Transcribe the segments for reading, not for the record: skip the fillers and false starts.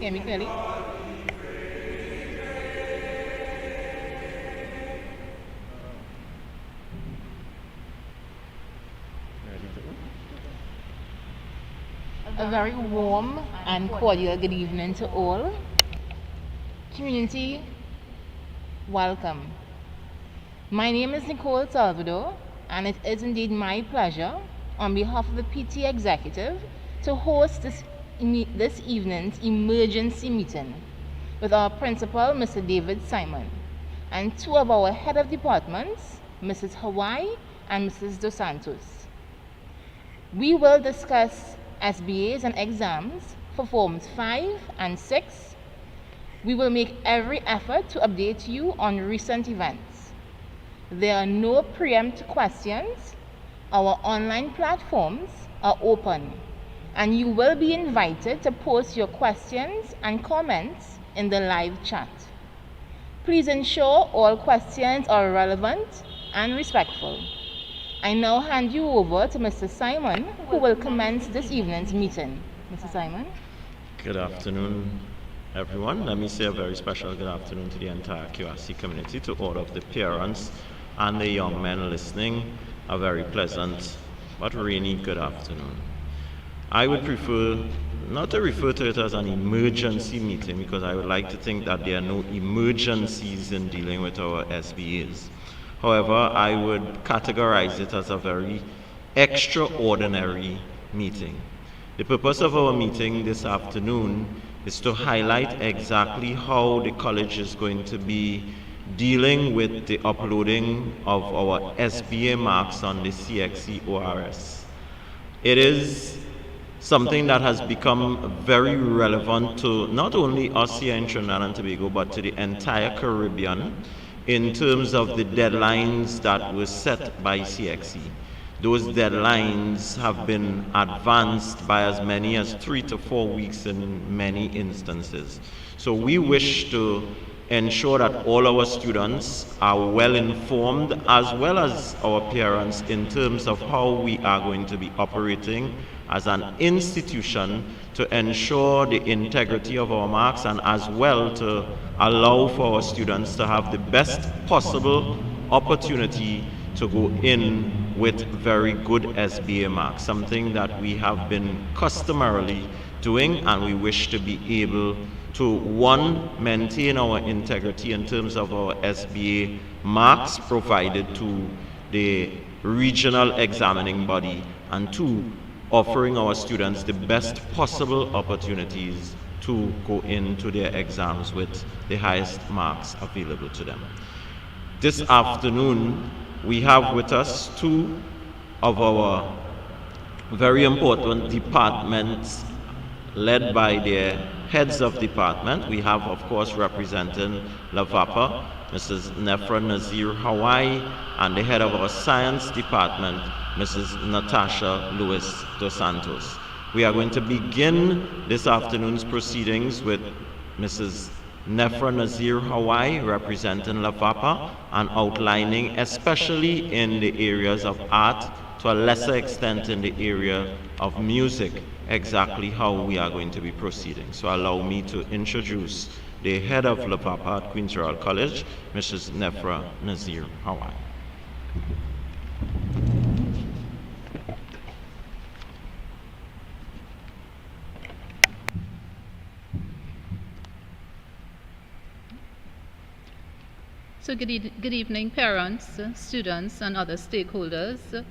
Hear me clearly? A very warm and cordial good evening to all. Community, welcome. My name is Nicole Salvador, and it is indeed my pleasure, on behalf of the PTA executive, to host this evening's emergency meeting with our principal, Mr. David Simon, and two of our head of departments, Mrs. Hawaii and Mrs. Dos Santos. We will discuss SBAs and exams for Forms 5 and 6. We will make every effort to update you on recent events. There are no preempt questions. Our online platforms are open, and you will be invited to post your questions and comments in the live chat. Please ensure all questions are relevant and respectful. I now hand you over to Mr. Simon, who will commence this evening's meeting. Mr. Simon. Good afternoon, everyone. Let me say a very special good afternoon to the entire QRC community, to all of the parents and the young men listening. A very pleasant but rainy good afternoon. I would prefer not to refer to it as an emergency meeting, because I would like to think that there are no emergencies in dealing with our SBAs. However, I would categorize it as a very extraordinary meeting. The purpose of our meeting this afternoon is to highlight exactly how the college is going to be dealing with the uploading of our SBA marks on the CXC ORS. It is something that has become very relevant to not only us here in Trinidad and Tobago, but to the entire Caribbean, in terms of the deadlines that were set by CXC. Those deadlines have been advanced by as many as 3 to 4 weeks in many instances. So we wish to ensure that all our students are well informed, as well as our parents, in terms of how we are going to be operating as an institution to ensure the integrity of our marks, and as well to allow for our students to have the best possible opportunity to go in with very good SBA marks, something that we have been customarily doing, and we wish to be able to, one, maintain our integrity in terms of our SBA marks provided to the regional examining body, and two, offering our students the best possible opportunities to go into their exams with the highest marks available to them. This afternoon, we have with us two of our very important departments led by their heads of department. We have, of course, representing LAVAPA, Mrs. Nefra Nazir Hawaii, and the head of our science department, Mrs. Natasha Lewis Dos Santos. We are going to begin this afternoon's proceedings with Mrs. Nefra Nazir Hawaii, representing LAVAPA, and outlining, especially in the areas of art, to a lesser extent in the area of music, exactly how we are going to be proceeding. So allow me to introduce the head of LAVAPA at Queen's Royal College, Mrs. Nefra Nazir Hawaii. So good evening, parents, students, and other stakeholders.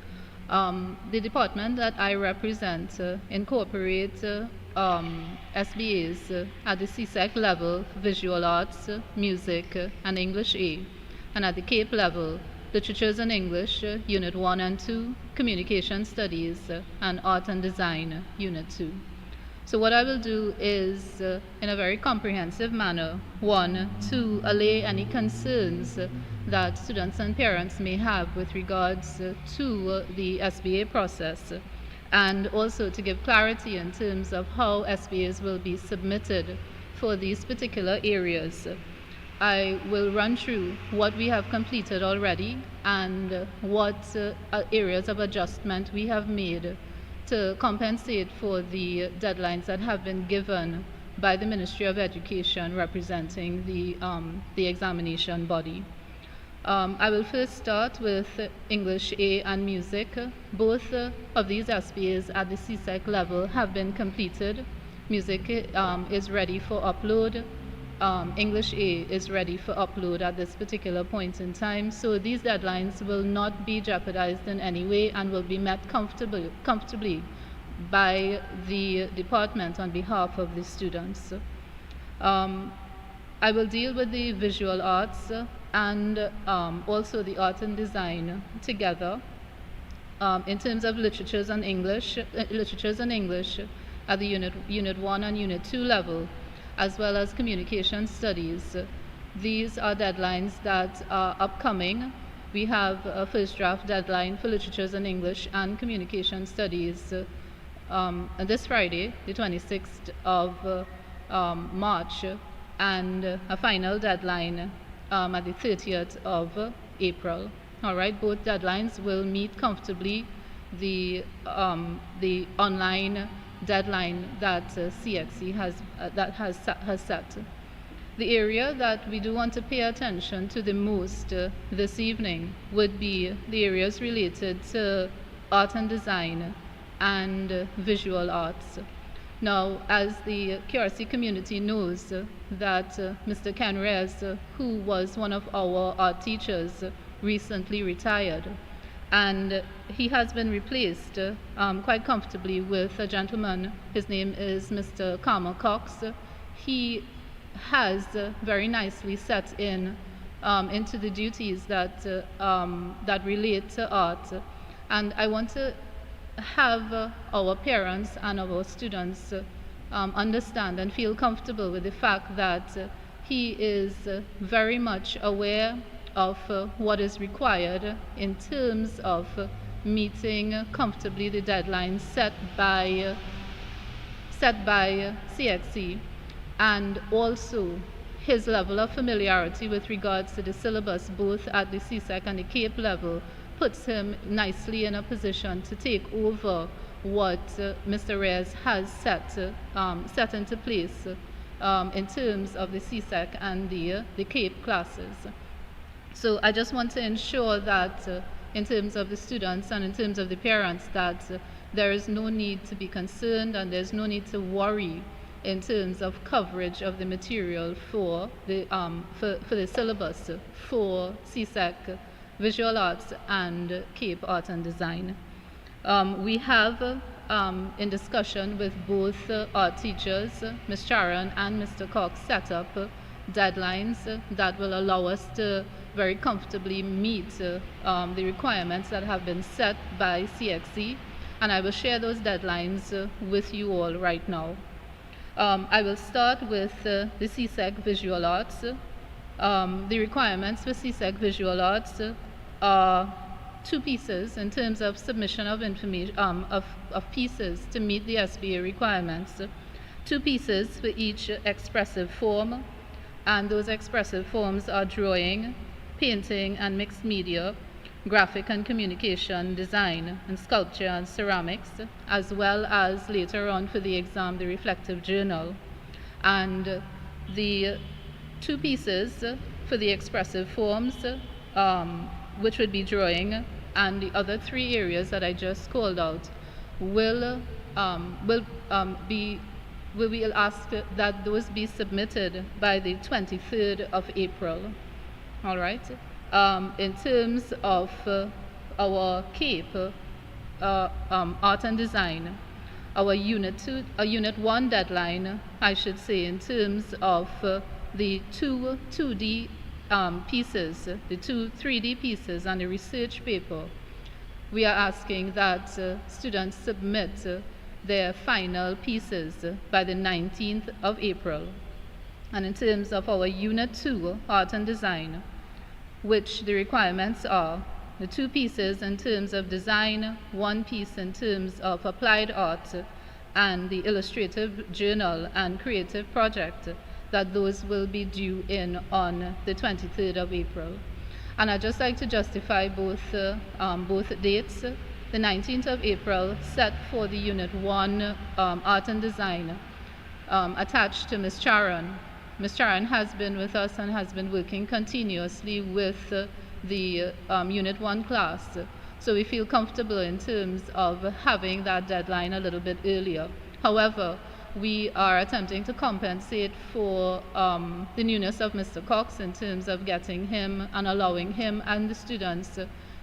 The department that I represent incorporates SBAs at the CSEC level, Visual Arts, Music, and English A, and at the CAPE level, Literatures and English, Unit 1 and 2, Communication Studies, and Art and Design, Unit 2. So what I will do is, in a very comprehensive manner, one, to allay any concerns that students and parents may have with regards to the SBA process, and also to give clarity in terms of how SBAs will be submitted for these particular areas. I will run through what we have completed already and what areas of adjustment we have made to compensate for the deadlines that have been given by the Ministry of Education representing the examination body. I will first start with English A and Music. Both of these SBAs at the CSEC level have been completed. Music is ready for upload. English A is ready for upload at this particular point in time. So these deadlines will not be jeopardized in any way and will be met comfortably by the department on behalf of the students. I will deal with the visual arts and also the art and design together. In terms of literatures and English at the Unit 1 and Unit 2 level, as well as communication studies. These are deadlines that are upcoming. We have a first draft deadline for literatures and English and communication studies this Friday, the 26th of March, and a final deadline at the 30th of April. All right, both deadlines will meet comfortably the online deadline that CXC has set. The area that we do want to pay attention to the most this evening would be the areas related to art and design and visual arts. Now, as the QRC community knows that Mr. Ken Reyes, who was one of our art teachers, recently retired, and he has been replaced quite comfortably with a gentleman. His name is Mr. Carmel Cox. He has very nicely set in into the duties that relate to art, and I want to have our parents and our students understand and feel comfortable with the fact that he is very much aware of what is required in terms of meeting comfortably the deadlines set by CXC, and also his level of familiarity with regards to the syllabus both at the CSEC and the CAPE level puts him nicely in a position to take over what Mr. Reyes has set into place in terms of the CSEC and the CAPE classes. So I just want to ensure that in terms of the students and in terms of the parents that there is no need to be concerned and there's no need to worry in terms of coverage of the material for the syllabus for CSEC, visual arts and CAPE art and design. We have in discussion with both art teachers, Ms. Sharon and Mr. Cox, set up deadlines that will allow us to very comfortably meet the requirements that have been set by CXC, and I will share those deadlines with you all right now. I will start with the CSEC visual arts. The requirements for CSEC visual arts are 2 pieces in terms of submission of information of pieces to meet the SBA requirements. 2 pieces for each expressive form, and those expressive forms are drawing, painting and mixed media, graphic and communication design, and sculpture and ceramics, as well as later on for the exam, the reflective journal. And the 2 pieces for the expressive forms, which would be drawing, and the other 3 areas that I just called out, we'll ask that those be submitted by the 23rd of April. All right. In terms of our CAPE art and design, our Unit 1 deadline, I should say, in terms of the 2 2D pieces, the 2 3D pieces, and the research paper, we are asking that students submit their final pieces by the 19th of April. And in terms of our Unit 2 art and design, which the requirements are the 2 pieces in terms of design, 1 piece in terms of applied art, and the illustrative journal and creative project, that those will be due in on the 23rd of April. And I'd just like to justify both dates. The 19th of April set for the Unit 1 art and design attached to Ms. Charan. Ms. Charan has been with us and has been working continuously with the Unit 1 class. So we feel comfortable in terms of having that deadline a little bit earlier. However, we are attempting to compensate for the newness of Mr. Cox in terms of getting him and allowing him and the students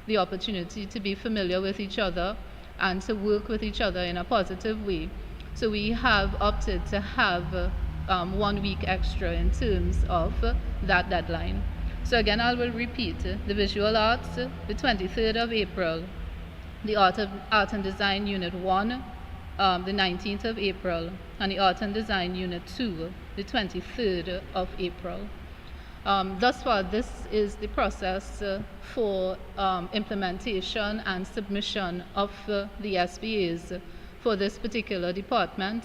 the opportunity to be familiar with each other and to work with each other in a positive way. So we have opted to have 1 week extra in terms of that deadline. So again, I will repeat, the visual arts, the 23rd of April, the art and design unit 1, the 19th of April, and the art and design unit 2, the 23rd of April. Thus far, this is the process for implementation and submission of the SBAs for this particular department.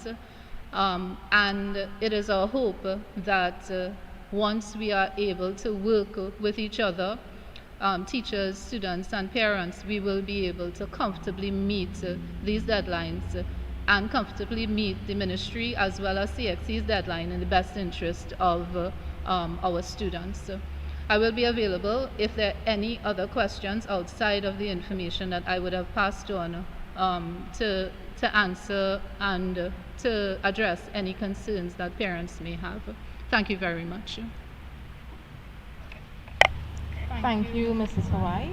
And it is our hope that once we are able to work with each other, teachers, students, and parents, we will be able to comfortably meet these deadlines and comfortably meet the ministry as well as CXC's deadline in the best interest of our students. I will be available if there are any other questions outside of the information that I would have passed on to answer and to address any concerns that parents may have. Thank you very much. Thank you, Mrs. Hawaii.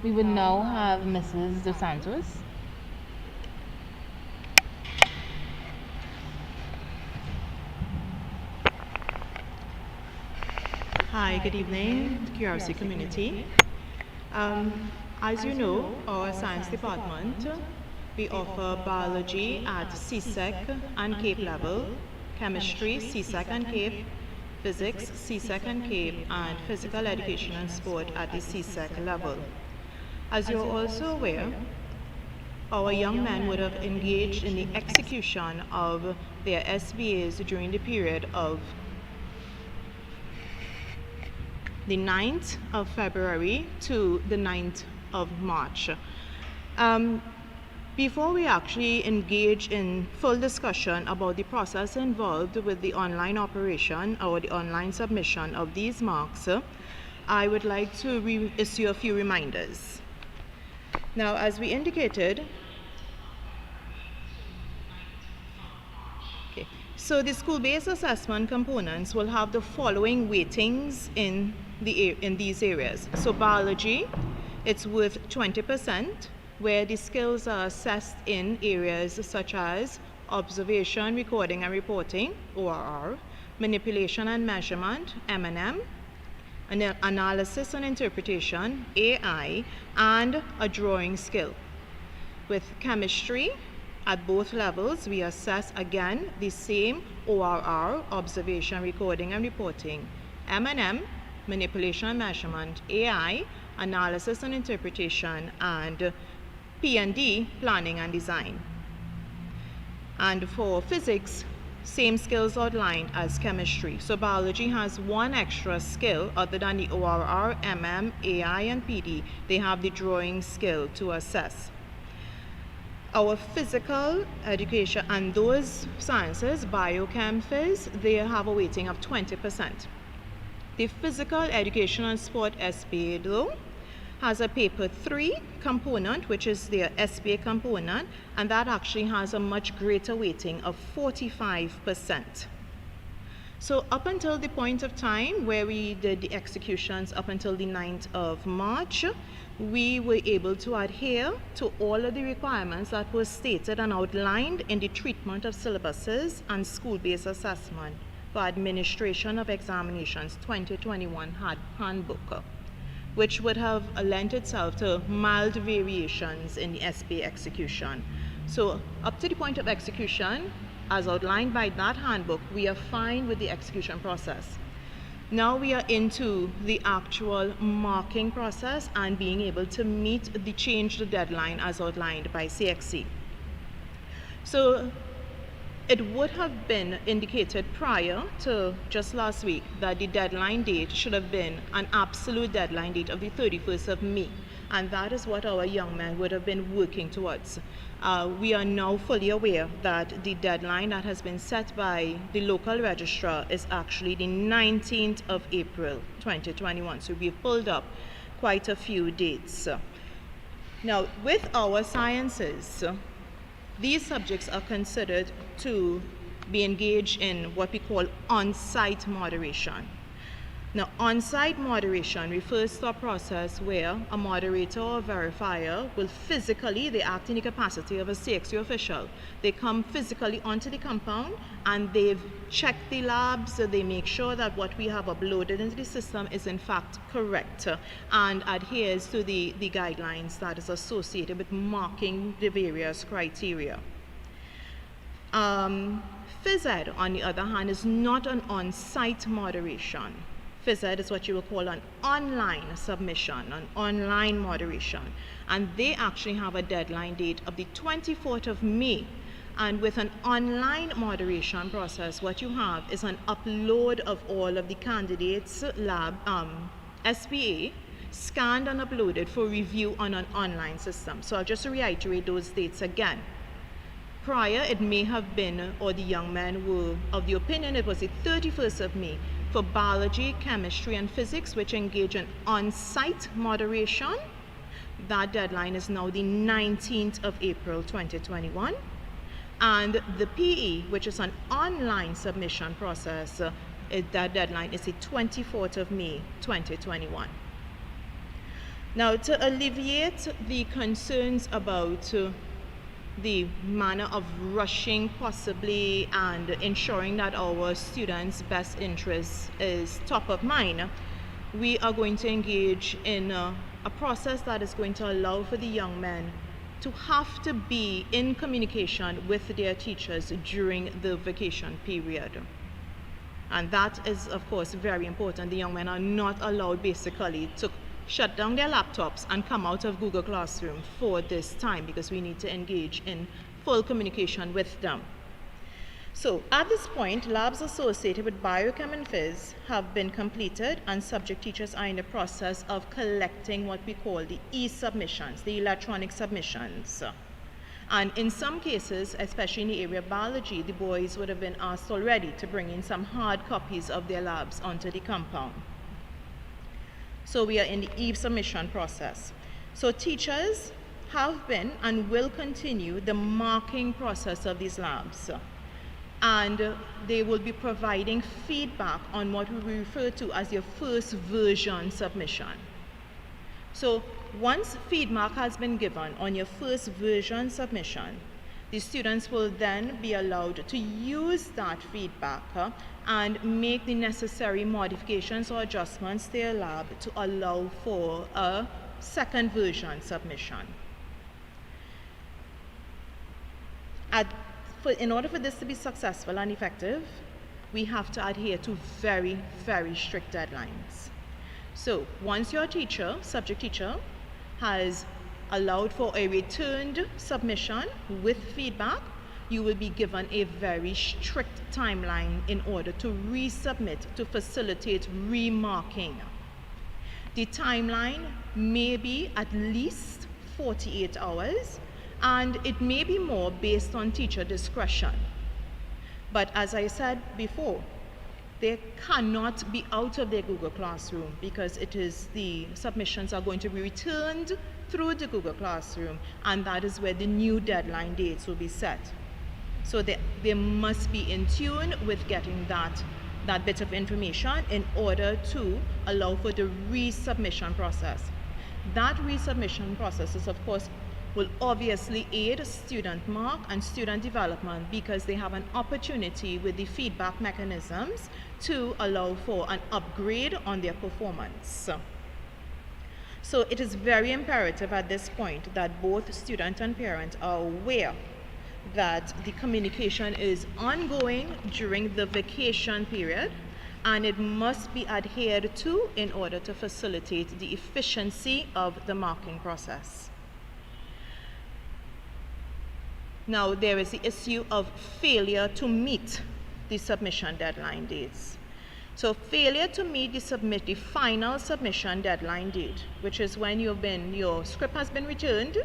We would now have Mrs. Dos Santos. Hi, good evening, QRC community. As you know, our science department, we offer biology at CSEC and CAPE level, chemistry, CSEC and CAPE, physics, CSEC and CAPE, and physical education and sport at the CSEC level. As you're also aware, our young men would have engaged in the execution of their SBAs during the period of the 9th of February to the 9th of March. Before we actually engage in full discussion about the process involved with the online operation or the online submission of these marks, I would like to issue a few reminders. Now, as we indicated, so the school-based assessment components will have the following weightings in these areas. So biology, it's worth 20%, where the skills are assessed in areas such as observation, recording and reporting, ORR, manipulation and measurement, M&M, analysis and interpretation, AI, and a drawing skill. With chemistry, at both levels, we assess again the same ORR, observation, recording and reporting, M&M, manipulation and measurement, AI, analysis and interpretation, and P&D, planning and design. And for physics, same skills outlined as chemistry. So biology has one extra skill other than the ORR, MM, AI, and PD. They have the drawing skill to assess. Our physical education and those sciences, biochem, phys, they have a weighting of 20%. The physical education and sport SBA though has a paper 3 component, which is their SBA component, and that actually has a much greater weighting of 45%. So up until the point of time where we did the executions up until the 9th of March, we were able to adhere to all of the requirements that were stated and outlined in the treatment of syllabuses and school-based assessment for administration of examinations 2021 handbook, which would have lent itself to mild variations in the SBA execution. So up to the point of execution, as outlined by that handbook, we are fine with the execution process. Now we are into the actual marking process and being able to meet the changed deadline as outlined by CXC. So it would have been indicated prior to just last week that the deadline date should have been an absolute deadline date of the 31st of May. And that is what our young men would have been working towards. We are now fully aware that the deadline that has been set by the local registrar is actually the 19th of April 2021. So we've pulled up quite a few dates. Now, with our sciences, these subjects are considered to be engaged in what we call on-site moderation. Now, on-site moderation refers to a process where a moderator or verifier will physically, they act in the capacity of a CXU official. They come physically onto the compound and they've checked the labs, so they make sure that what we have uploaded into the system is in fact correct and adheres to the guidelines that is associated with marking the various criteria. Phys Ed, on the other hand, is not an on-site moderation. Phys Ed is what you will call an online submission, an online moderation. And they actually have a deadline date of the 24th of May. And with an online moderation process, what you have is an upload of all of the candidates' lab SBA, scanned and uploaded for review on an online system. So I'll just reiterate those dates again. Prior, it may have been, or the young men were of the opinion it was the 31st of May for biology, chemistry, and physics, which engage in on-site moderation. That deadline is now the 19th of April 2021. And the PE, which is an online submission process, that deadline is the 24th of May 2021. Now, to alleviate the concerns about the manner of rushing possibly and ensuring that our students' best interest is top of mind, we are going to engage in a process that is going to allow for the young men to have to be in communication with their teachers during the vacation period. And that is, of course, very important. The young men are not allowed basically to shut down their laptops and come out of Google Classroom for this time, because we need to engage in full communication with them. So at this point, labs associated with Biochem and Phys have been completed, and subject teachers are in the process of collecting what we call the e-submissions, the electronic submissions. And in some cases, especially in the area of biology, the boys would have been asked already to bring in some hard copies of their labs onto the compound. So we are in the e-submission process. So teachers have been and will continue the marking process of these labs. And they will be providing feedback on what we refer to as your first version submission. So once feedback has been given on your first version submission, the students will then be allowed to use that feedback and make the necessary modifications or adjustments to their lab to allow for a second version submission. In order for this to be successful and effective, we have to adhere to very, very strict deadlines. So once your teacher, subject teacher, has allowed for a returned submission with feedback, you will be given a very strict timeline in order to resubmit to facilitate remarking. The timeline may be at least 48 hours, and it may be more based on teacher discretion. But as I said before, they cannot be out of their Google Classroom, because the submissions are going to be returned through the Google Classroom, and that is where the new deadline dates will be set. So they must be in tune with getting that bit of information in order to allow for the resubmission process. That resubmission process is, of course, will obviously aid student mark and student development, because they have an opportunity with the feedback mechanisms to allow for an upgrade on their performance. So it is very imperative at this point that both student and parent are aware that the communication is ongoing during the vacation period, and it must be adhered to in order to facilitate the efficiency of the marking process. Now, there is the issue of failure to meet the submission deadline dates. So failure to meet the final submission deadline date, which is when your script has been returned,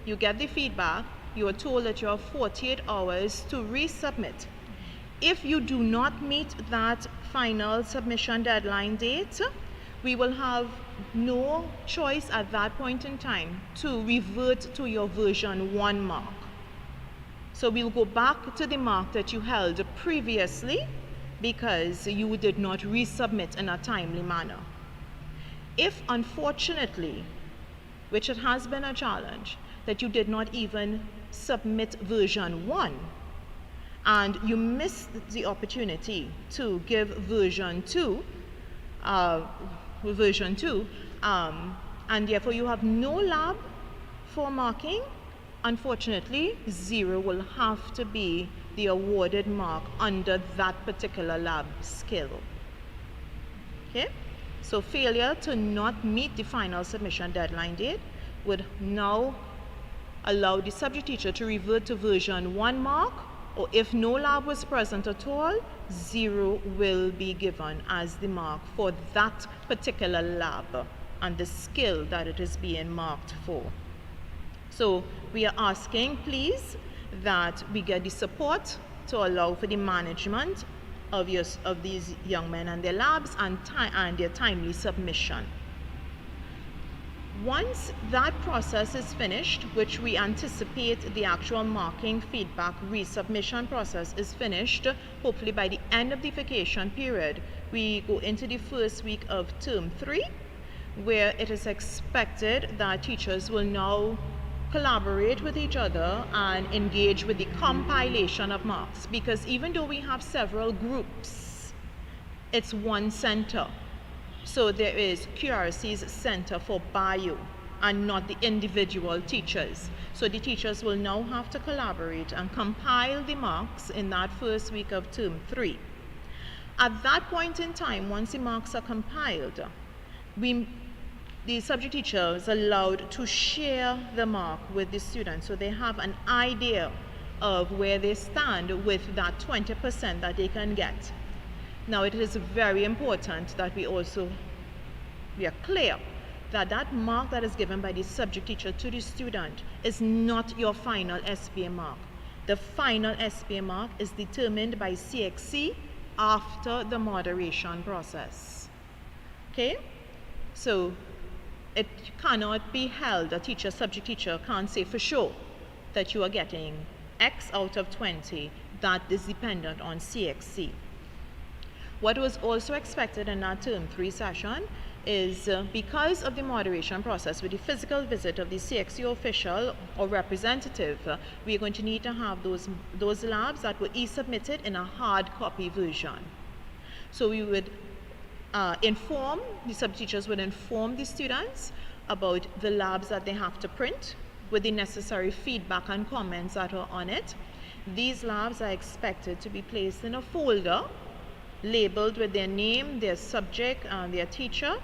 you get the feedback, you are told that you have 48 hours to resubmit. If you do not meet that final submission deadline date, we will have no choice at that point in time to revert to your version 1 mark. So we'll go back to the mark that you held previously because you did not resubmit in a timely manner. If unfortunately, which it has been a challenge, that you did not even submit version 1 and you missed the opportunity to give version 2, and therefore you have no lab for marking, unfortunately 0 will have to be the awarded mark under that particular lab skill. Okay? So failure to not meet the final submission deadline date would now allow the subject teacher to revert to version 1 mark, or if no lab was present at all, 0 will be given as the mark for that particular lab and the skill that it is being marked for. So we are asking, please, that we get the support to allow for the management of these young men and their labs and their timely submission. Once that process is finished, which we anticipate the actual marking, feedback, resubmission process is finished, hopefully by the end of the vacation period, we go into the first week of term 3, where it is expected that teachers will now collaborate with each other and engage with the compilation of marks, because even though we have several groups, it's one center. So there is QRC's Center for Bio and not the individual teachers. So the teachers will now have to collaborate and compile the marks in that first week of term 3. At that point in time, once the marks are compiled, the subject teacher is allowed to share the mark with the students so they have an idea of where they stand with that 20% that they can get. Now, it is very important that we are clear that that mark that is given by the subject teacher to the student is not your final SBA mark. The final SBA mark is determined by CXC after the moderation process. Okay? So it cannot be held, subject teacher can't say for sure that you are getting X out of 20. That is dependent on CXC. What was also expected in our term 3 session is because of the moderation process with the physical visit of the CXC official or representative, we are going to need to have those labs that were e-submitted in a hard copy version. So we would the sub-teachers would inform the students about the labs that they have to print with the necessary feedback and comments that are on it. These labs are expected to be placed in a folder labeled with their name, their subject, and their teacher,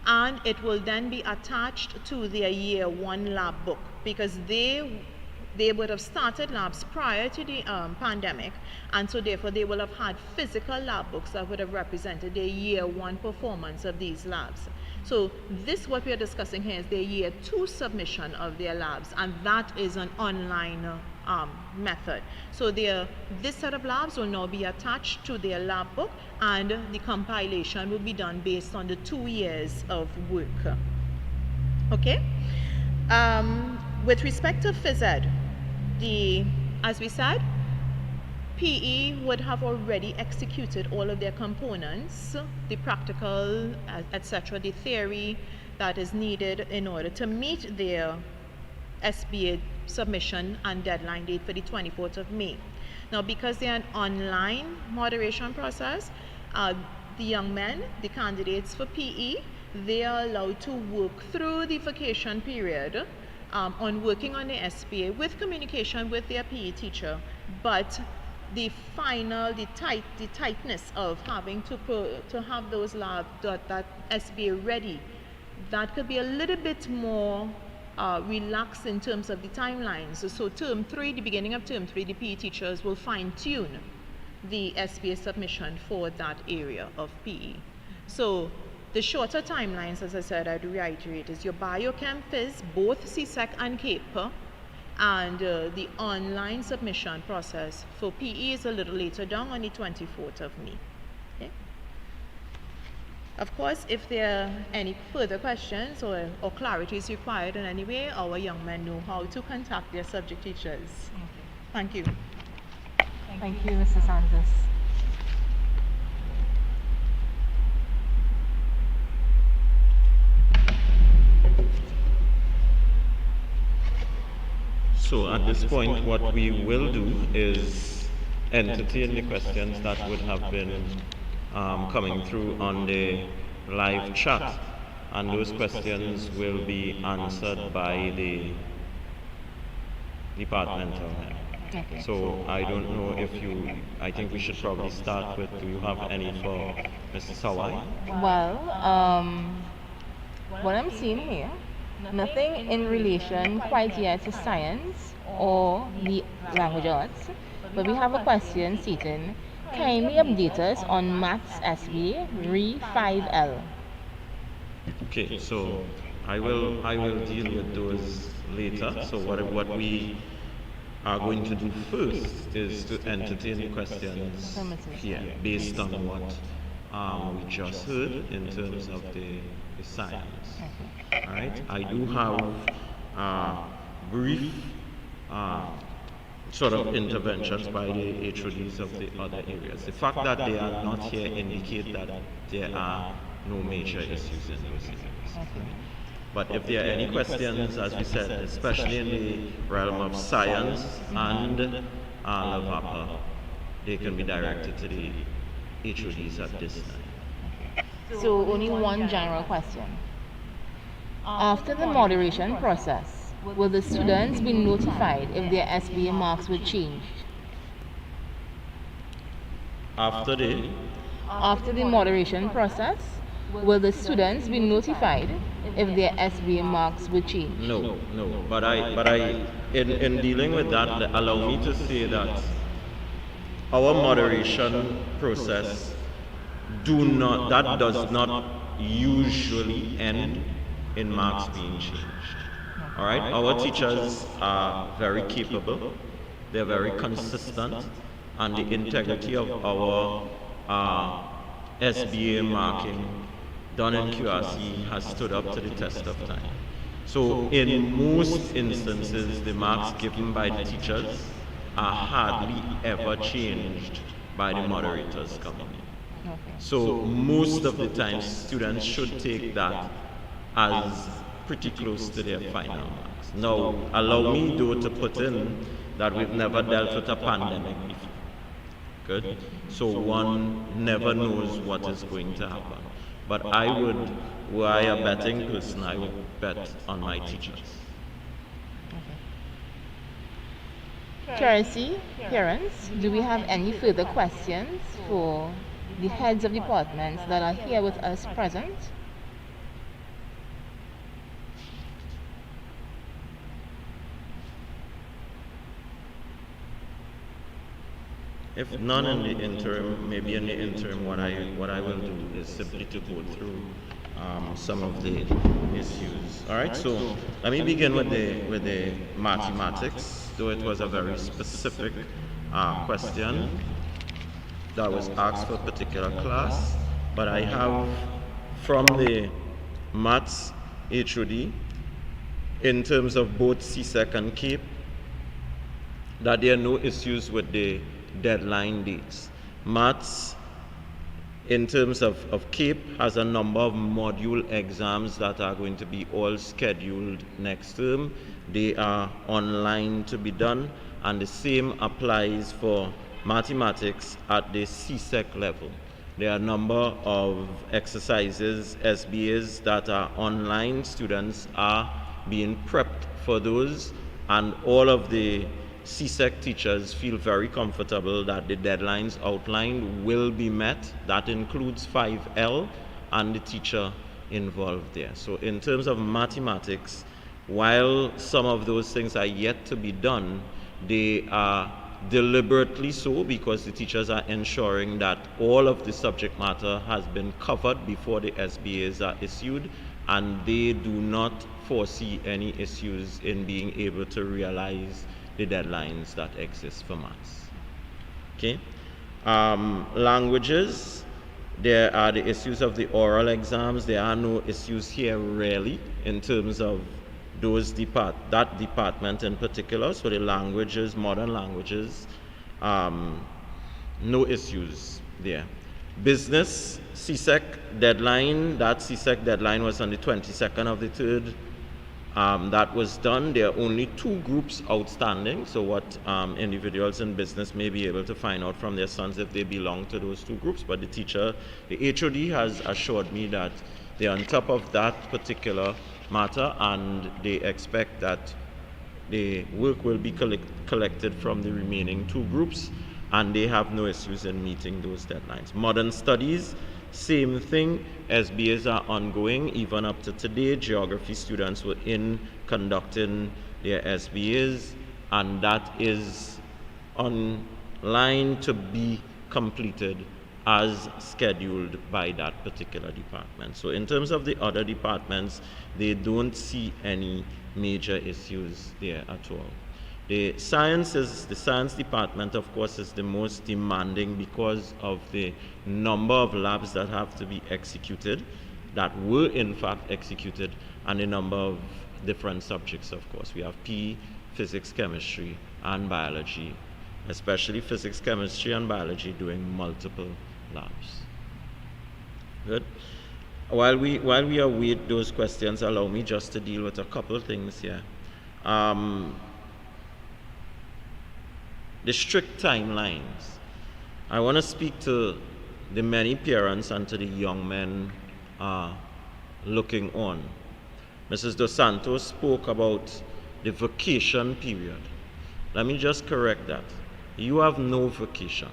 and it will then be attached to their year 1 lab book, because they would have started labs prior to the pandemic, and so therefore they will have had physical lab books that would have represented their year 1 performance of these labs. So what we are discussing here is their year 2 submission of their labs, and that is an online method. So this set of labs will now be attached to their lab book, and the compilation will be done based on the 2 years of work. Okay? With respect to Phys Ed, as we said, PE would have already executed all of their components, the practical, etc., the theory that is needed in order to meet their SBA submission and deadline date for the 24th of May. Now, because they are an online moderation process, the young men, the candidates for PE, they are allowed to work through the vacation period on working on the SBA with communication with their PE teacher, but the tightness of having to have those labs, that SBA ready, that could be a little bit more relaxed in terms of the timelines. So term 3, the beginning of term 3, the PE teachers will fine-tune the SBA submission for that area of PE. So the shorter timelines, as I said, I do reiterate, is your biochem phys, both CSEC and CAPE, and the online submission process for PE is a little later down on the 24th of May. Okay? Of course, if there are any further questions or clarities required in any way, our young men know how to contact their subject teachers. Thank you. Thank you, Mr. Santos. So at this point, what we will do is entertain the questions that would have been coming through on the live chat, and those questions will be answered by the departmental head. Okay. So I don't know if I think we should probably start with, do you have any for Mr. Sawai? Well, what I'm seeing here, nothing in relation quite yet to science or the language arts, but we have a question stating, kindly update us on Maths SBA Re 5L. Okay, so I will deal with those later. So what we are going to do first is to entertain the questions here based on what we just heard in terms of the science. Okay. All right, I do have brief sort of interventions by the HODs of the other areas. The fact that they are not here indicate that there are no major issues in those areas. Okay. But if there are any questions, as we said, especially in the realm of science and LAVAPA, they can be directed to the HODs at this time. So only one general question. After the moderation process, will the students be notified if their SBA marks were changed? After After the moderation process, will the students be notified if their SBA marks were changed? No. But in dealing with that, allow me to say that our moderation process does not usually end in marks being changed. All right, our teachers are very capable, they're very consistent, and the integrity of our SBA marking done in QRC has stood up to the test of time. So in most instances, the marks given by the teachers are hardly ever changed by the moderators coming in. Okay. So most of the time, students should take that as pretty close to their final marks. Now, allow me though to put in that we've never dealt with a pandemic before. Good? So one never knows what is going to happen. But were I a betting person, I would bet on my teachers. QRC, parents, do we have any further questions for the heads of departments that are here with us present? If none in the interim, maybe in the interim, what I will do is simply to go through some of the issues. All right, so let me begin with the mathematics, though it was a very specific question that was asked for a particular class. But I have from the maths HOD, in terms of both CSEC and CAPE, that there are no issues with the deadline dates. Maths, in terms of CAPE, has a number of module exams that are going to be all scheduled next term. They are online to be done, and the same applies for mathematics at the CSEC level. There are a number of exercises, SBAs, that are online. Students are being prepped for those, and all of the CSEC teachers feel very comfortable that the deadlines outlined will be met. That includes 5L and the teacher involved there. So in terms of mathematics, While some of those things are yet to be done, they are deliberately so because the teachers are ensuring that all of the subject matter has been covered before the SBAs are issued, and they do not foresee any issues in being able to realize the deadlines that exist for maths. Okay. Languages, there are the issues of the oral exams. There are no issues here really in terms of that department in particular. So the languages, modern languages, no issues there. Business, CSEC deadline, that CSEC deadline was on the 22nd of the 3rd. That was done. There are only 2 groups outstanding. So what individuals in business may be able to find out from their sons if they belong to those 2 groups. But the teacher, the HOD has assured me that they're on top of that particular matter, and they expect that the work will be collected from the remaining 2 groups, and they have no issues in meeting those deadlines. Modern studies, same thing. SBAs are ongoing. Even up to today, geography students were in conducting their SBAs, and that is online to be completed as scheduled by that particular department. So in terms of the other departments, they don't see any major issues there at all. The science department, of course, is the most demanding because of the number of labs that have to be executed, that were in fact executed, and the number of different subjects, of course. We have PE, physics, chemistry, and biology, especially physics, chemistry, and biology doing multiple labs. Good. While we await those questions, allow me just to deal with a couple of things here. The strict timelines. I want to speak to the many parents and to the young men looking on. Mrs. Dos Santos spoke about the vacation period. Let me just correct that. You have no vacation.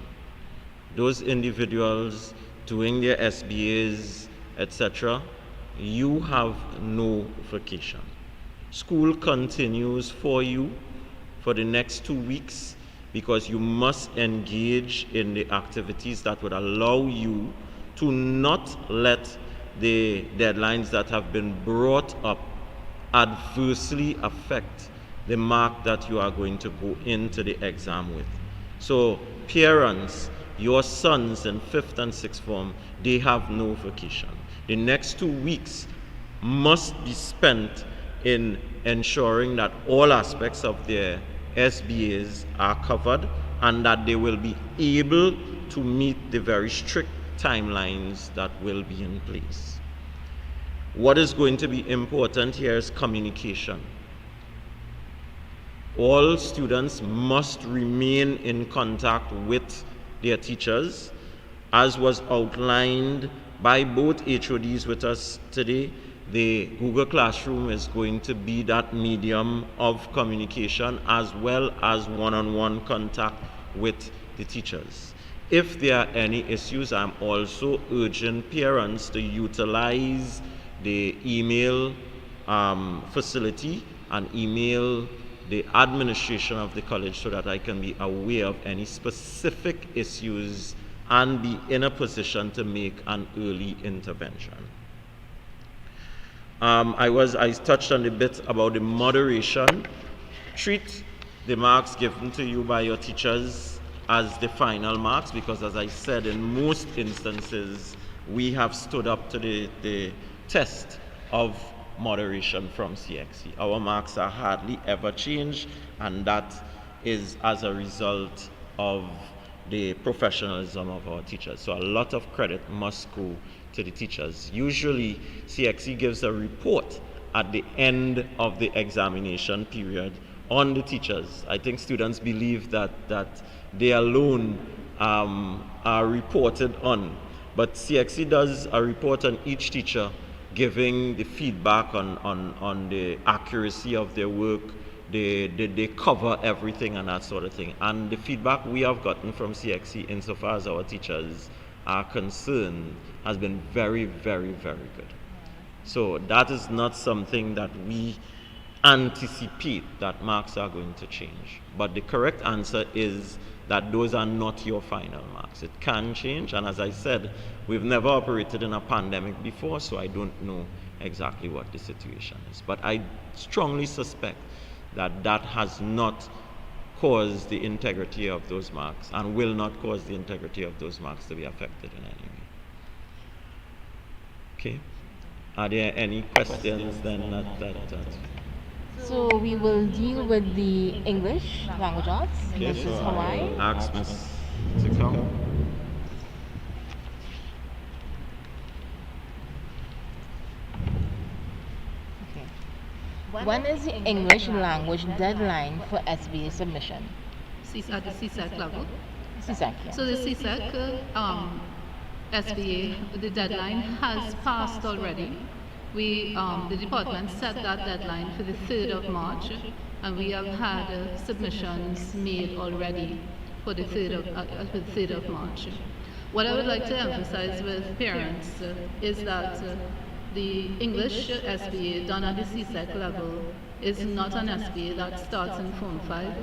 Those individuals doing their SBAs, etc., you have no vacation. School continues for you for the next 2 weeks, because you must engage in the activities that would allow you to not let the deadlines that have been brought up adversely affect the mark that you are going to go into the exam with. So parents, your sons in 5th and 6th form, they have no vacation. The next 2 weeks must be spent in ensuring that all aspects of their SBAs are covered and that they will be able to meet the very strict timelines that will be in place. What is going to be important here is communication. All students must remain in contact with their teachers, as was outlined by both HODs with us today. The Google Classroom is going to be that medium of communication, as well as one-on-one contact with the teachers. If there are any issues, I'm also urging parents to utilize the email facility and email the administration of the college so that I can be aware of any specific issues and be in a position to make an early intervention. I touched on a bit about the moderation. Treat the marks given to you by your teachers as the final marks, because as I said, in most instances, we have stood up to the test of moderation from CXC. Our marks are hardly ever changed, and that is as a result of the professionalism of our teachers. So a lot of credit must go to the teachers. Usually CXC gives a report at the end of the examination period on the teachers. I think students believe that they alone are reported on, but CXC does a report on each teacher, giving the feedback on the accuracy of their work. They cover everything and that sort of thing. And the feedback we have gotten from CXC insofar as our teachers are concerned has been very, very, very good. So that is not something that we anticipate that marks are going to change. But the correct answer is that those are not your final marks. It can change, and as I said, we've never operated in a pandemic before, so I don't know exactly what the situation is. But I strongly suspect that that has not caused the integrity of those marks and will not cause the integrity of those marks to be affected in any way. Okay. Are there any questions then? So we will deal with the English language arts. Okay, Mrs. so I Hawaii. will ask Ms. to come. Okay. When is the English language deadline for SBA submission? At the CSEC level. CSEC, yeah. So the CSEC SBA, the deadline has passed already. The department set that deadline for the 3rd of March, and we have had submissions made already for the 3rd of March. What I would like to emphasize with parents is that the English SBA done at the CSEC level is not an SBA that starts in Form 5.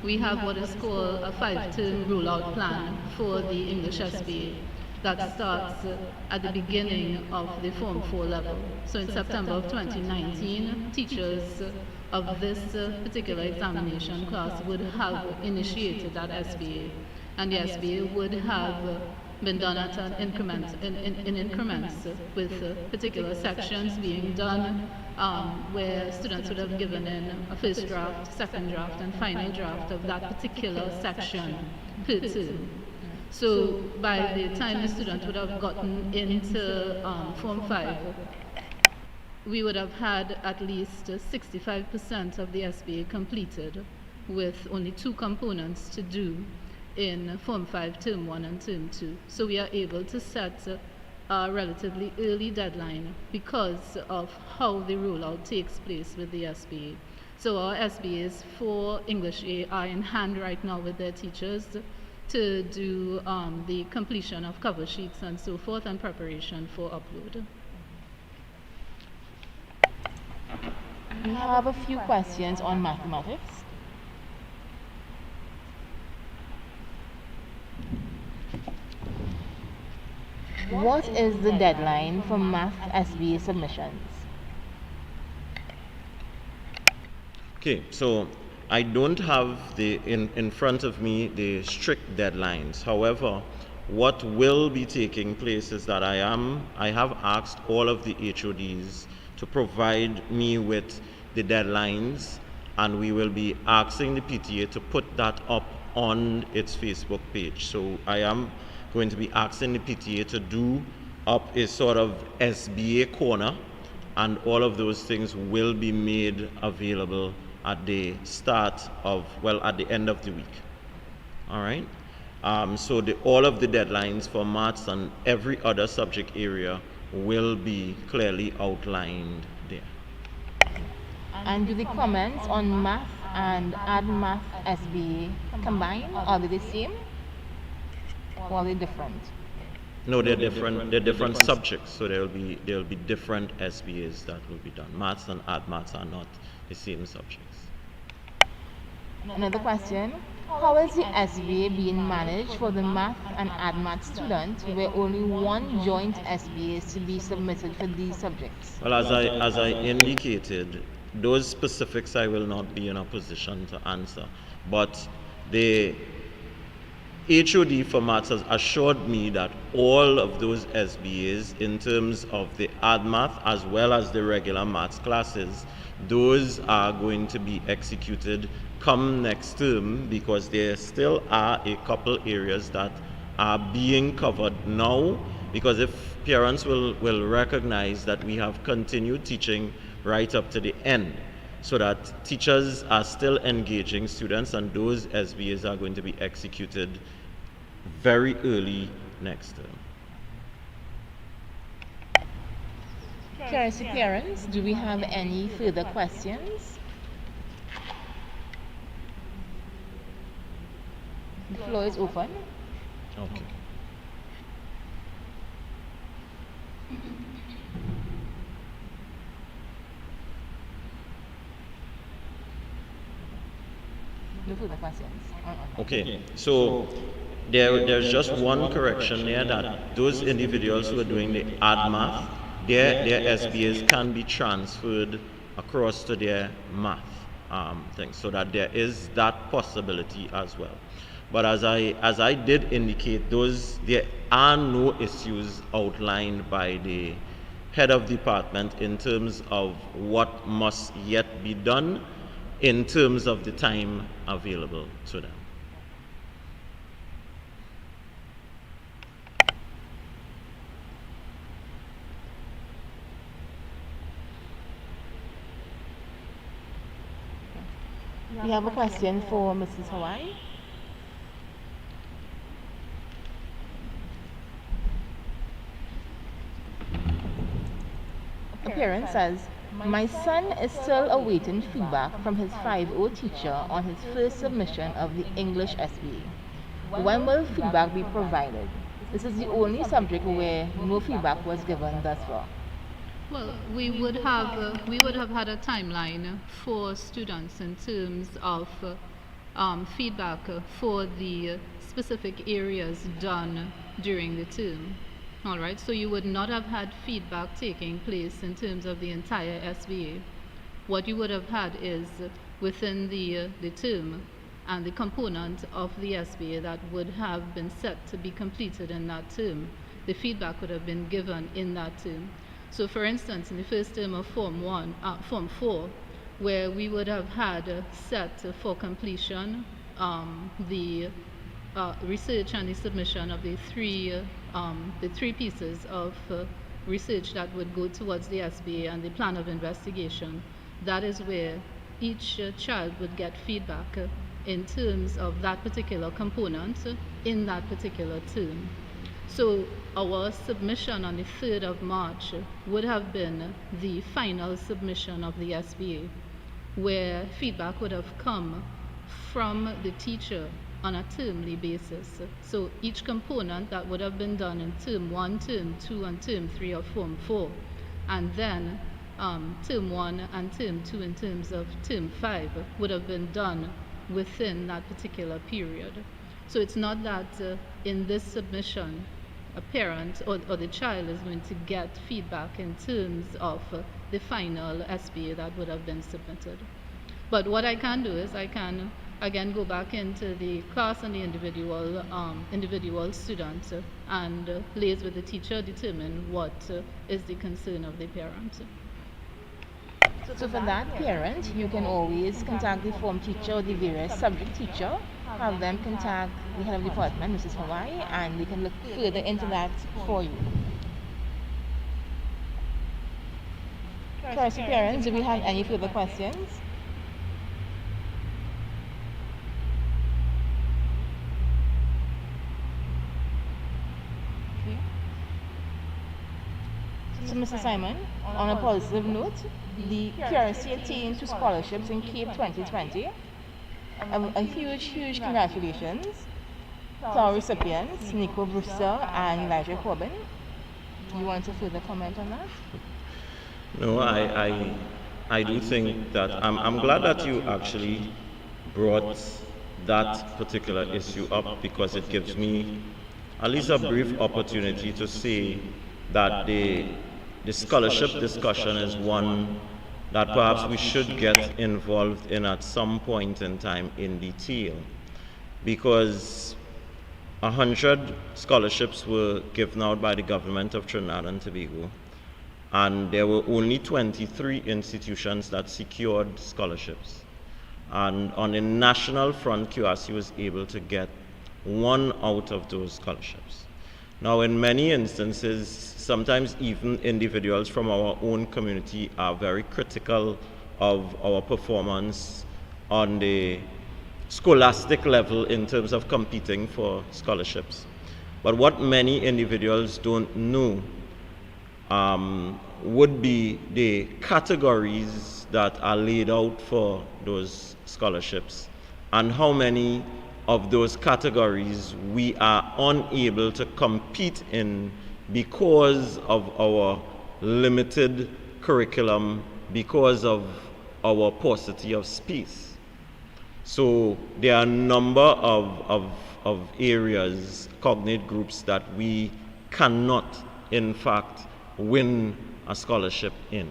We have what is called a 5-term rollout plan for the English SBA that starts at the beginning of the Form 4 level. So in September of 2019, teachers of this particular examination class would have initiated that SBA, and the SBA would have been done at an in increments, with particular sections being done where students would have given in a first draft, second draft, and final draft of that particular section per term. So by the time the student would have gotten into Form 5, we would have had at least 65% of the SBA completed, with only 2 components to do in Form 5, Term 1 and Term 2. So we are able to set a relatively early deadline because of how the rollout takes place with the SBA. So our SBAs for English A are in hand right now with their teachers to do the completion of cover sheets and so forth, and preparation for upload. We have a few questions on mathematics. What is the deadline for math SBA submissions? Okay, so I don't have in front of me the strict deadlines. However, what will be taking place is that I have asked all of the HODs to provide me with the deadlines, and we will be asking the PTA to put that up on its Facebook page. So I am going to be asking the PTA to do up a sort of SBA corner, and all of those things will be made available at the at the end of the week. All right. So all of the deadlines for maths and every other subject area will be clearly outlined there. And do the comments on math and add math SBA combine? Are they the same? Or are they different? No, they're different. They're different subjects, so there will be different SBAs that will be done. Maths and add maths are not the same subjects. Another question: how is the SBA being managed for the math and add math students, where only one joint SBA is to be submitted for these subjects? Well, as I indicated, those specifics I will not be in a position to answer, but the HOD for maths has assured me that all of those SBAs, in terms of the add math as well as the regular maths classes, those are going to be executed come next term, because there still are a couple areas that are being covered now, because if parents will recognize that we have continued teaching right up to the end, so that teachers are still engaging students, and those SBAs are going to be executed very early next term. QRC parents, do we have any further questions? The floor is open. Okay. No further questions. Okay, so there's just one correction there, that those individuals who are doing the ad math, their SBAs can be transferred across to their math thing, so that there is that possibility as well. But as I did indicate, there are no issues outlined by the head of department in terms of what must yet be done in terms of the time available to them. We have a question for Mrs. Hawaii. A parent says, my son is still awaiting feedback from his 5.0 teacher on his first submission of the English SBA. When will feedback be provided? This is the only subject where no feedback was given thus far. Well, we would have had a timeline for students in terms of feedback for the specific areas done during the term. All right, so you would not have had feedback taking place in terms of the entire SBA. What you would have had is within the term and the component of the SBA that would have been set to be completed in that term. The feedback would have been given in that term. So for instance, in the first term of Form 4, where we would have had set for completion the research and the submission of the three pieces of research that would go towards the SBA and the plan of investigation, that is where each child would get feedback in terms of that particular component in that particular term. So our submission on the 3rd of March would have been the final submission of the SBA, where feedback would have come from the teacher on a termly basis. So each component that would have been done in term 1, term 2, and term 3 of Form 4, and then term 1 and term 2 in terms of term 5 would have been done within that particular period. So it's not that in this submission a parent or the child is going to get feedback in terms of the final SBA that would have been submitted. But what I can do is I can again go back into the class and the individual student and liaise with the teacher, determine what is the concern of the parent. So for that parent, you can always contact the form teacher or the various subject teacher, have them contact the head of department, Mrs. Hawaii, and they can look further into that for you. QRC parents, do we have any further questions? Okay. So Mr. Simon, on a positive note, the QRC attained 2 scholarships in CAPE 2020. A huge congratulations to our recipients, Nico Brewster and Elijah Corbin. Do you want to further comment on that? No, I do think that I'm glad that you actually brought that particular issue up, because it gives me at least a brief opportunity to say that the scholarship discussion is one that perhaps we should get involved in at some point in time in detail, because 100 scholarships were given out by the government of Trinidad and Tobago, and there were only 23 institutions that secured scholarships. And on the national front, QRC was able to get 1 out of those scholarships. Now, in many instances, sometimes even individuals from our own community are very critical of our performance on the scholastic level in terms of competing for scholarships. But what many individuals don't know would be the categories that are laid out for those scholarships, and how many of those categories we are unable to compete in because of our limited curriculum, because of our paucity of space. So there are a number of areas, cognate groups that we cannot, in fact, win a scholarship in.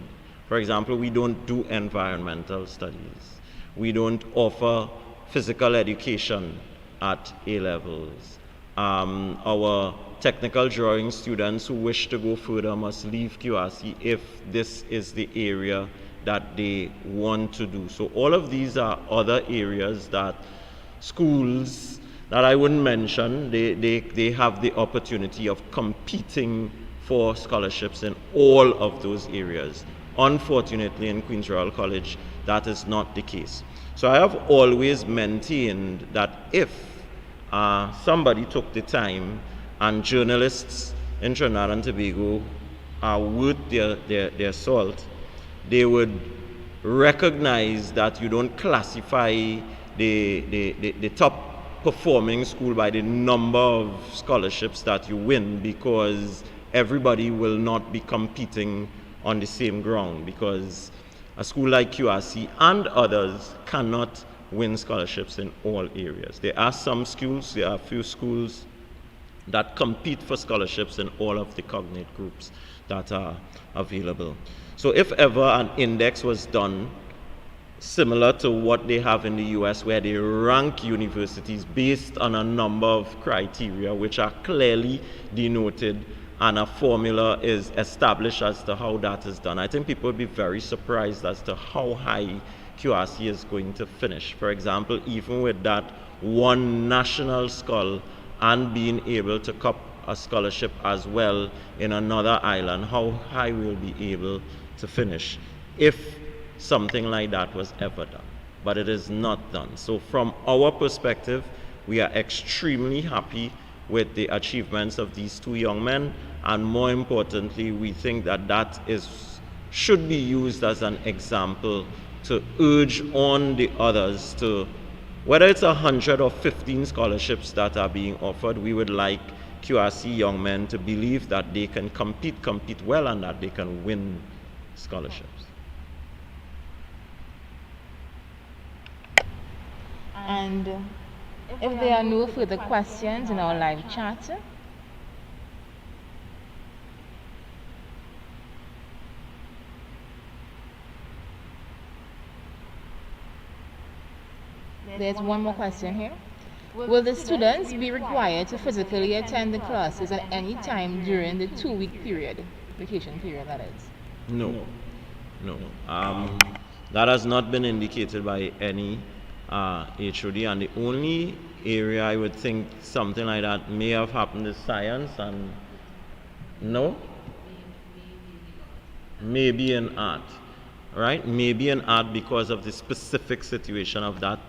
For example, we don't do environmental studies. We don't offer physical education at A levels. Our technical drawing students who wish to go further must leave QRC if this is the area that they want to do. So all of these are other areas that schools that I wouldn't mention, they have the opportunity of competing for scholarships in all of those areas. Unfortunately, in Queen's Royal College, that is not the case. So I have always maintained that if somebody took the time, and journalists in Trinidad and Tobago are worth their salt, they would recognize that you don't classify the top performing school by the number of scholarships that you win, because everybody will not be competing on the same ground, because a school like QRC and others cannot win scholarships in all areas. There are some schools, there are a few schools that compete for scholarships in all of the cognate groups that are available. So if ever an index was done similar to what they have in the US, where they rank universities based on a number of criteria which are clearly denoted and a formula is established as to how that is done, I think people would be very surprised as to how high QRC is going to finish. For example, even with that one national skull and being able to cup a scholarship as well in another island, how high we'll be able to finish if something like that was ever done. But it is not done. So from our perspective, we are extremely happy with the achievements of these two young men, and more importantly, we think that that should be used as an example to urge on the others to, whether it's 100 or 15 scholarships that are being offered, we would like QRC young men to believe that they can compete well, and that they can win scholarships. And if there are no further questions in our live chat, there's one more question here. Will the students be required to physically attend the classes at any time during the 2-week period, vacation period that is? No. That has not been indicated by any HOD, and the only area I would think something like that may have happened is science, and no, maybe in art, right? Maybe in art because of the specific situation of that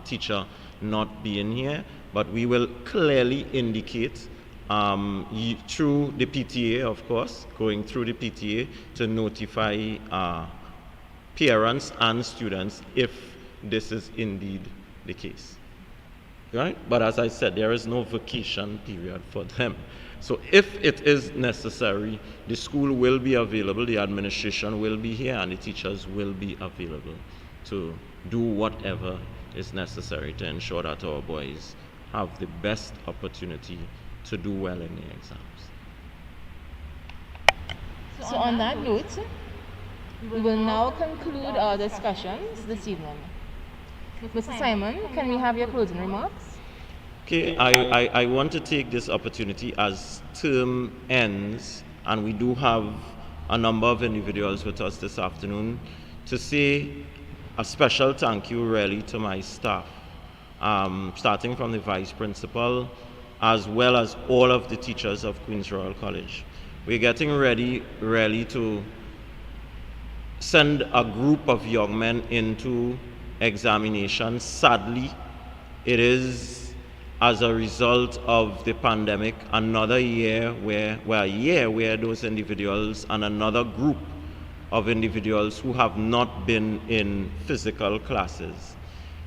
teacher not being here, but we will clearly indicate through the PTA, of course, going through the PTA to notify parents and students if this is indeed the case, right? But as I said, there is no vacation period for them. So if it is necessary, the school will be available, the administration will be here, and the teachers will be available to do whatever is necessary to ensure that our boys have the best opportunity to do well in the exams. So on that note, we will now conclude our discussions this evening. Mr. Simon, can we have your closing remarks? Okay, I want to take this opportunity as term ends, and we do have a number of individuals with us this afternoon, to say a special thank you really to my staff, starting from the vice principal as well as all of the teachers of Queen's Royal College. We're getting ready really to send a group of young men into examination. Sadly, it is as a result of the pandemic another year where those individuals and another group of individuals who have not been in physical classes.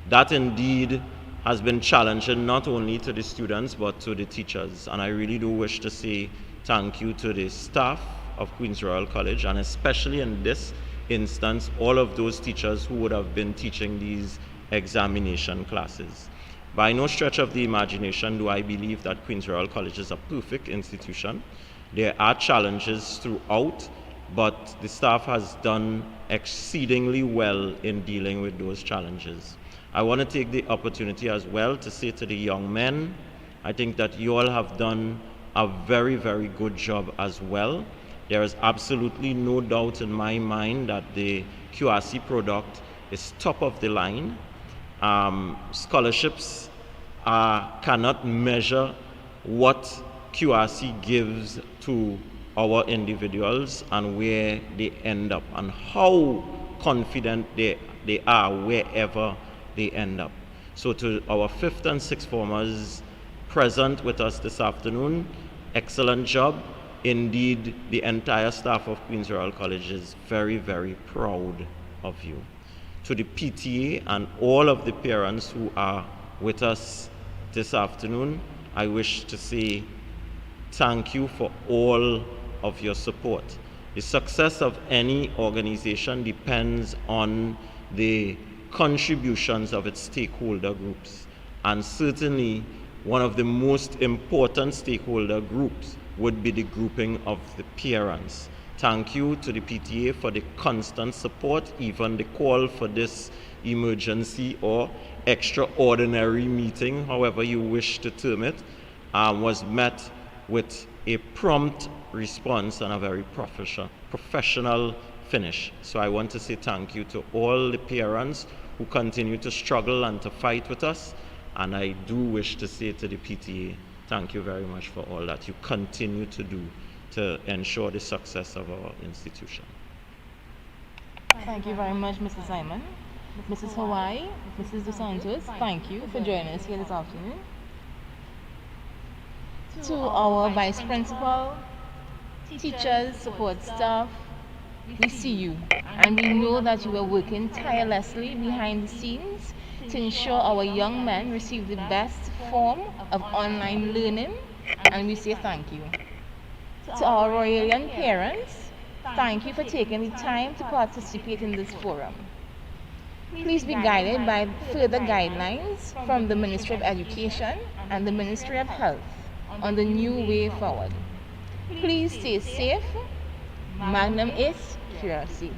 That indeed has been challenging not only to the students but to the teachers, and I really do wish to say thank you to the staff of Queen's Royal College, and especially in this instance all of those teachers who would have been teaching these examination classes. By no stretch of the imagination do I believe that Queen's Royal College is a perfect institution. There are challenges throughout, but the staff has done exceedingly well in dealing with those challenges. I want to take the opportunity as well to say to the young men, I think that you all have done a very, very good job as well. There is absolutely no doubt in my mind that the QRC product is top of the line. Scholarships cannot measure what QRC gives to our individuals and where they end up and how confident they are wherever they end up. So to our 5th and 6th formers present with us this afternoon, excellent job. Indeed, the entire staff of Queen's Royal College is very, very proud of you. To the PTA and all of the parents who are with us this afternoon, I wish to say thank you for all of your support. The success of any organization depends on the contributions of its stakeholder groups. And certainly, one of the most important stakeholder groups would be the grouping of the parents. Thank you to the PTA for the constant support. Even the call for this emergency or extraordinary meeting, however you wish to term it, was met with a prompt response and a very professional finish. So I want to say thank you to all the parents who continue to struggle and to fight with us. And I do wish to say to the PTA, thank you very much for all that you continue to do to ensure the success of our institution. Thank you very much, Mr. Simon. Mrs. Hawaii, Mrs. Dos Santos, thank you for joining us here this afternoon. To our Vice Principal, teachers, support staff, we see you and we know that you are working tirelessly behind the scenes to ensure our young men receive the best form of online learning, and we say thank you. To our Royalian parents, thank you for taking the time to participate in this forum. Please be guided by further guidelines from the Ministry of Education and the Ministry of Health on the new way forward. Please stay safe. Magnum is QRC.